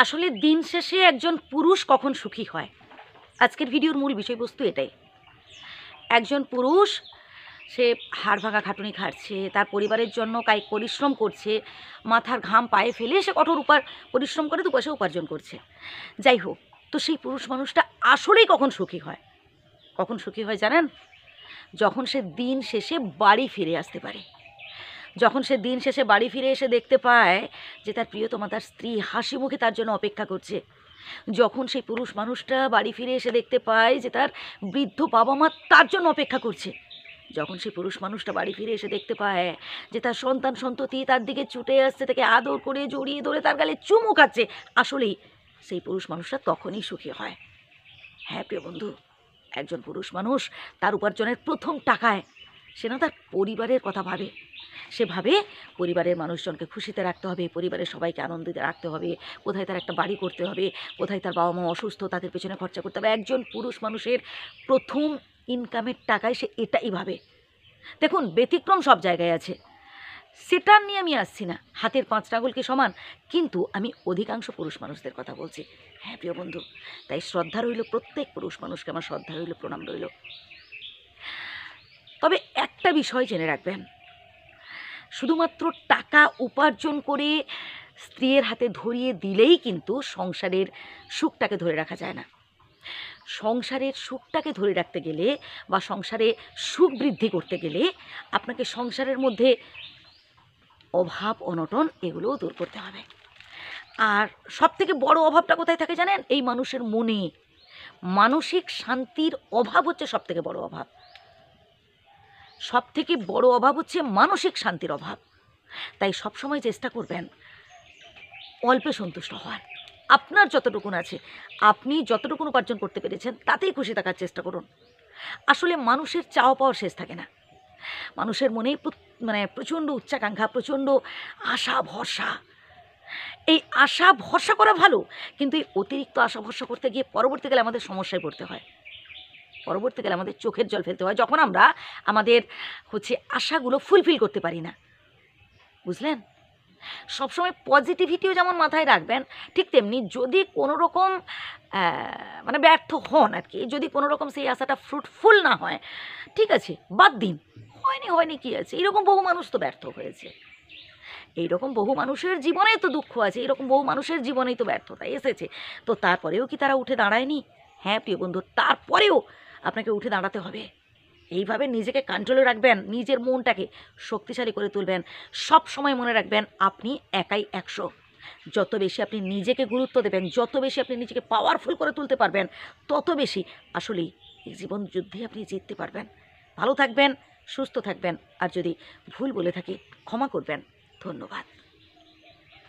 আসলে দিন শেষে একজন পুরুষ কখন সুখী হয়, আজকের ভিডিওর মূল বিষয়বস্তু এটাই। একজন পুরুষ সে হাড় ভাঙা খাটুনি খাটছে, তার পরিবারের জন্য কায়িক পরিশ্রম করছে, মাথার ঘাম পায়ে ফেলে সে কঠোর পরিশ্রম করে 2 পয়সা উপার্জন করছে। যাই হোক, তো সেই পুরুষ মানুষটা আসলেই কখন সুখী হয়? কখন সুখী হয় জানেন? যখন সে দিন শেষে বাড়ি ফিরে আসতে পারে। যখন সে দিন শেষে বাড়ি ফিরে এসে দেখতে পায় যে তার প্রিয়তমা, তার স্ত্রী হাসি মুখে তার জন্য অপেক্ষা করছে। যখন সেই পুরুষ মানুষটা বাড়ি ফিরে এসে দেখতে পায় যে তার বৃদ্ধ বাবা মা তার জন্য অপেক্ষা করছে। যখন সেই পুরুষ মানুষটা বাড়ি ফিরে এসে দেখতে পায় যে তার সন্তান সন্ততি তার দিকে ছুটে আসছে, তাকে আদর করে জড়িয়ে ধরে তার গালে চুমু খাচ্ছে, আসলেই সেই পুরুষ মানুষটা তখনই সুখী হয়। হ্যাঁ প্রিয় বন্ধু, একজন পুরুষ মানুষ তার উপার্জনের প্রথম টাকায় সে না তার পরিবারের কথা ভাবে। সে ভাবে পরিবারের মানুষজনকে খুশিতে রাখতে হবে, পরিবারের সবাইকে আনন্দিতে রাখতে হবে, কোথায় তার একটা বাড়ি করতে হবে, কোথায় তার বাবা মা অসুস্থ তাদের পেছনে খরচা করতে হবে। একজন পুরুষ মানুষের প্রথম ইনকামের টাকায় সে এটাই ভাবে। দেখুন, ব্যতিক্রম সব জায়গায় আছে, সেটা নিয়ে আমি আসছি না, হাতের 5 আঙুল কি সমান, কিন্তু আমি অধিকাংশ পুরুষ মানুষদের কথা বলছি। হ্যাঁ প্রিয় বন্ধু, তাই শ্রদ্ধা রইল প্রত্যেক পুরুষ মানুষকে, আমার শ্রদ্ধা রইল, প্রণাম রইল। তবে একটা বিষয় জেনে রাখবেন, শুধুমাত্র টাকা উপার্জন করে স্ত্রীর হাতে ধরিয়ে দিলেই কিন্তু সংসারের সুখটাকে ধরে রাখা যায় না। সংসারের সুখটাকে ধরে রাখতে গেলে বা সংসারে সুখ বৃদ্ধি করতে গেলে আপনাকে সংসারের মধ্যে অভাব অনটন এগুলোও দূর করতে হবে। আর সবথেকে বড় অভাবটা কোথায় থাকে জানেন? এই মানুষের মনে। মানসিক শান্তির অভাব হচ্ছে সবথেকে বড় অভাব। সবথেকে বড় অভাব হচ্ছে মানসিক শান্তির অভাব। তাই সবসময় চেষ্টা করবেন অল্পে সন্তুষ্ট হওয়ার। আপনার যতটুকুন আছে, আপনি যতটুকুন উপার্জন করতে পেরেছেন তাতেই খুশি থাকার চেষ্টা করুন। আসলে মানুষের চাওয়া পাওয়ার শেষ থাকে না। মানুষের মনে প্রচণ্ড উচ্চাকাঙ্ক্ষা, প্রচণ্ড আশা ভরসা। এই আশা ভরসা করা ভালো, কিন্তু এই অতিরিক্ত আশা ভরসা করতে গিয়ে পরবর্তীকালে আমাদের সমস্যায় পড়তে হয়। পরবর্তীকালে আমাদের চোখের জল ফেলতে হয় যখন আমরা আমাদের আশাগুলো ফুলফিল করতে পারি না। বুঝলেন? সবসময় পজিটিভিটিও যেমন মাথায় রাখবেন, ঠিক তেমনি যদি কোনো রকম ব্যর্থ হন আর কি, যদি কোনো রকম সেই আশাটা ফ্রুটফুল না হয়, ঠিক আছে, বাদ দিন, হয়নি কী আছে, এইরকম বহু মানুষ তো ব্যর্থ হয়েছে। এইরকম বহু মানুষের জীবনেই তো দুঃখ আছে, এরকম বহু মানুষের জীবনেই তো ব্যর্থতা এসেছে। তো তারপরেও কি তারা উঠে দাঁড়ায়নি? হ্যাঁ প্রিয় বন্ধু, তারপরেও আপনাকে উঠে দাঁড়াতে হবে। এইভাবে নিজেকে কন্ট্রোলে রাখবেন, নিজের মনটাকে শক্তিশালী করে তুলবেন। সব সময় মনে রাখবেন আপনি একাই 100। যত বেশি আপনি নিজেকে গুরুত্ব দেবেন, যত বেশি আপনি নিজেকে পাওয়ারফুল করে তুলতে পারবেন, তত বেশি আসলেই এই জীবন যুদ্ধে আপনি জিততে পারবেন। ভালো থাকবেন, সুস্থ থাকবেন, আর যদি ভুল বলে থাকি ক্ষমা করবেন। ধন্যবাদ।